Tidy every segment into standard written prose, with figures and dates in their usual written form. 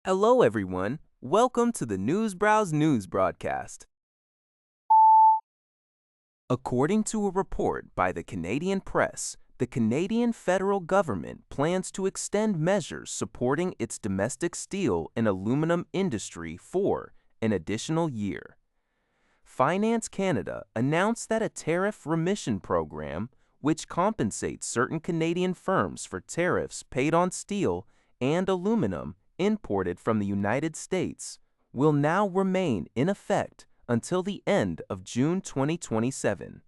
Hello, everyone. Welcome to the Newsbrowse News broadcast. According to a report by the Canadian Press, the Canadian federal government plans to extend measures supporting its domestic steel and aluminum industry for an additional year. Finance Canada announced that a tariff remission program, which compensates certain Canadian firms for tariffs paid on steel and aluminum imported from the United States, will now remain in effect until the end of June 2027.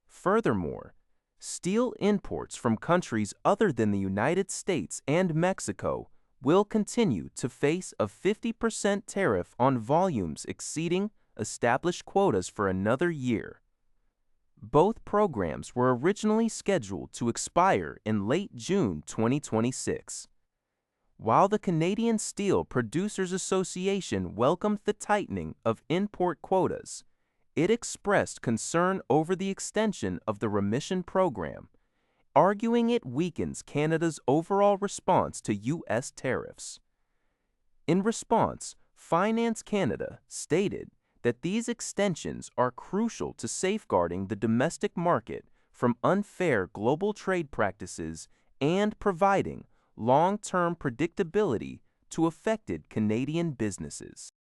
Furthermore, steel imports from countries other than the United States and Mexico will continue to face a 50% tariff on volumes exceeding established quotas for another year. Both programs were originally scheduled to expire in late June 2026. While the Canadian Steel Producers Association welcomed the tightening of import quotas, it expressed concern over the extension of the remission program, arguing it weakens Canada's overall response to U.S. tariffs. In response, Finance Canada stated that these extensions are crucial to safeguarding the domestic market from unfair global trade practices and providing long-term predictability to affected Canadian businesses.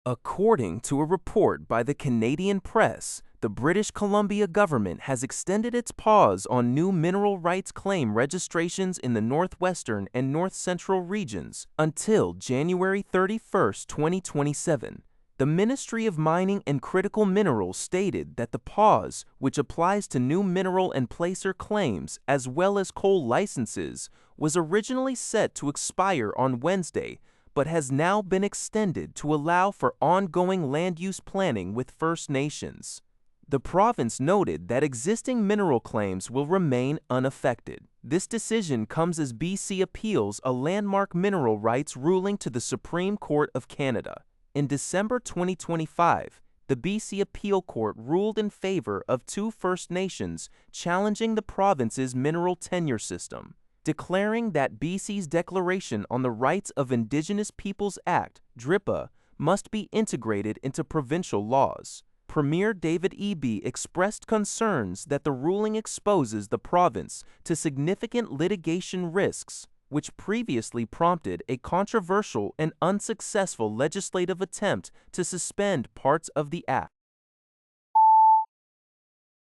According to a report by the Canadian Press, the British Columbia government has extended its pause on new mineral rights claim registrations in the northwestern and north-central regions until January 31, 2027. The Ministry of Mining and Critical Minerals stated that the pause, which applies to new mineral and placer claims as well as coal licenses, was originally set to expire on Wednesday, but has now been extended to allow for ongoing land use planning with First Nations. The province noted that existing mineral claims will remain unaffected. This decision comes as BC appeals a landmark mineral rights ruling to the Supreme Court of Canada. In December 2025, the BC Appeal Court ruled in favor of two First Nations challenging the province's mineral tenure system, declaring that BC's Declaration on the Rights of Indigenous Peoples Act, DRIPA, must be integrated into provincial laws. Premier David Eby expressed concerns that the ruling exposes the province to significant litigation risks, which previously prompted a controversial and unsuccessful legislative attempt to suspend parts of the act.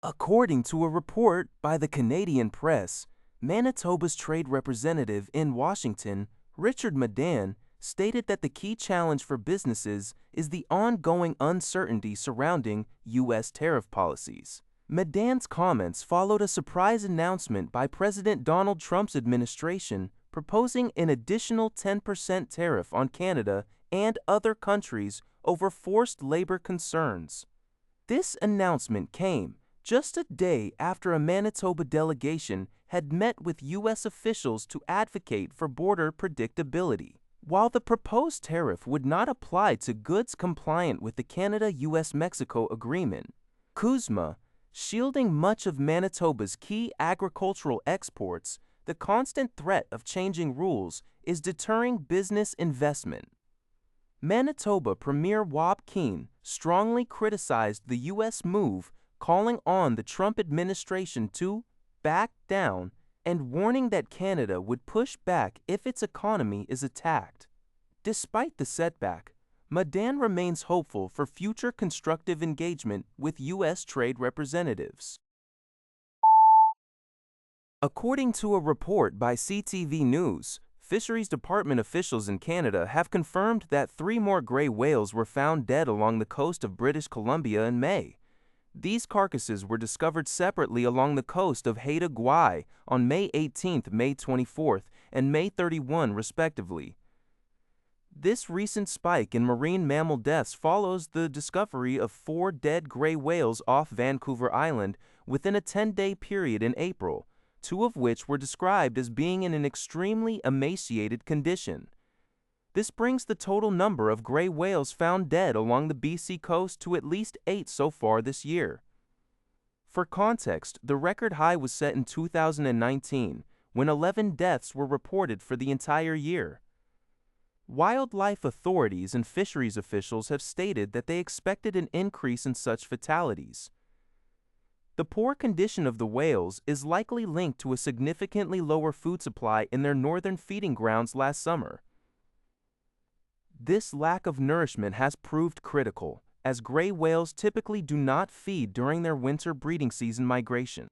According to a report by the Canadian Press, Manitoba's trade representative in Washington, Richard Madan, stated that the key challenge for businesses is the ongoing uncertainty surrounding U.S. tariff policies. Madan's comments followed a surprise announcement by President Donald Trump's administration proposing an additional 10% tariff on Canada and other countries over forced labor concerns. This announcement came just a day after a Manitoba delegation had met with U.S. officials to advocate for border predictability. While the proposed tariff would not apply to goods compliant with the Canada-US-Mexico agreement, CUSMA, shielding much of Manitoba's key agricultural exports, the constant threat of changing rules is deterring business investment. Manitoba Premier Wab Kiin strongly criticized the U.S. move, calling on the Trump administration to back down and warning that Canada would push back if its economy is attacked. Despite the setback, Madan remains hopeful for future constructive engagement with U.S. trade representatives. According to a report by CTV News, Fisheries Department officials in Canada have confirmed that 3 more gray whales were found dead along the coast of British Columbia in May. These carcasses were discovered separately along the coast of Haida Gwaii on May 18th, May 24th, and May 31, respectively. This recent spike in marine mammal deaths follows the discovery of 4 dead gray whales off Vancouver Island within a 10-day period in April, 2 of which were described as being in an extremely emaciated condition. This brings the total number of gray whales found dead along the BC coast to at least 8 so far this year. For context, the record high was set in 2019, when 11 deaths were reported for the entire year. Wildlife authorities and fisheries officials have stated that they expected an increase in such fatalities. The poor condition of the whales is likely linked to a significantly lower food supply in their northern feeding grounds last summer. This lack of nourishment has proved critical, as gray whales typically do not feed during their winter breeding season migration.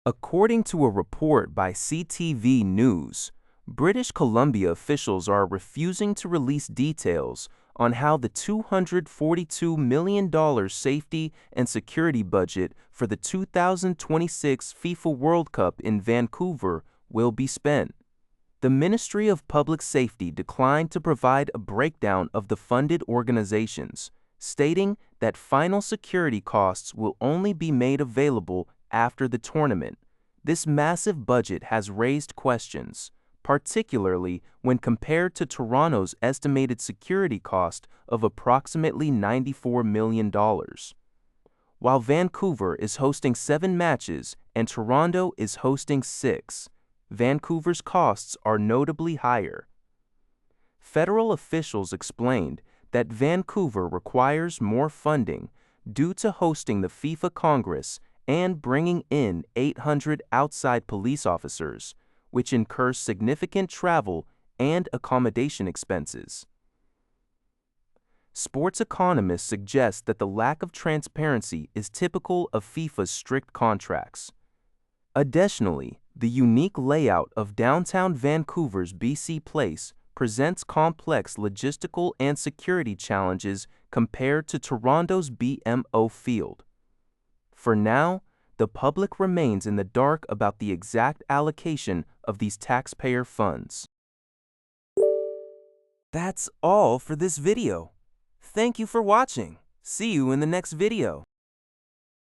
According to a report by CTV News, British Columbia officials are refusing to release details on how the $242 million safety and security budget for the 2026 FIFA World Cup in Vancouver will be spent. The Ministry of Public Safety declined to provide a breakdown of the funded organizations, stating that final security costs will only be made available after the tournament. This massive budget has raised questions, particularly when compared to Toronto's estimated security cost of approximately $94 million. While Vancouver is hosting 7 matches and Toronto is hosting 6, Vancouver's costs are notably higher. Federal officials explained that Vancouver requires more funding due to hosting the FIFA Congress and bringing in 800 outside police officers, which incurs significant travel and accommodation expenses. Sports economists suggest that the lack of transparency is typical of FIFA's strict contracts. Additionally, the unique layout of downtown Vancouver's BC Place presents complex logistical and security challenges compared to Toronto's BMO Field. For now, the public remains in the dark about the exact allocation of these taxpayer funds. That's all for this video. Thank you for watching. See you in the next video.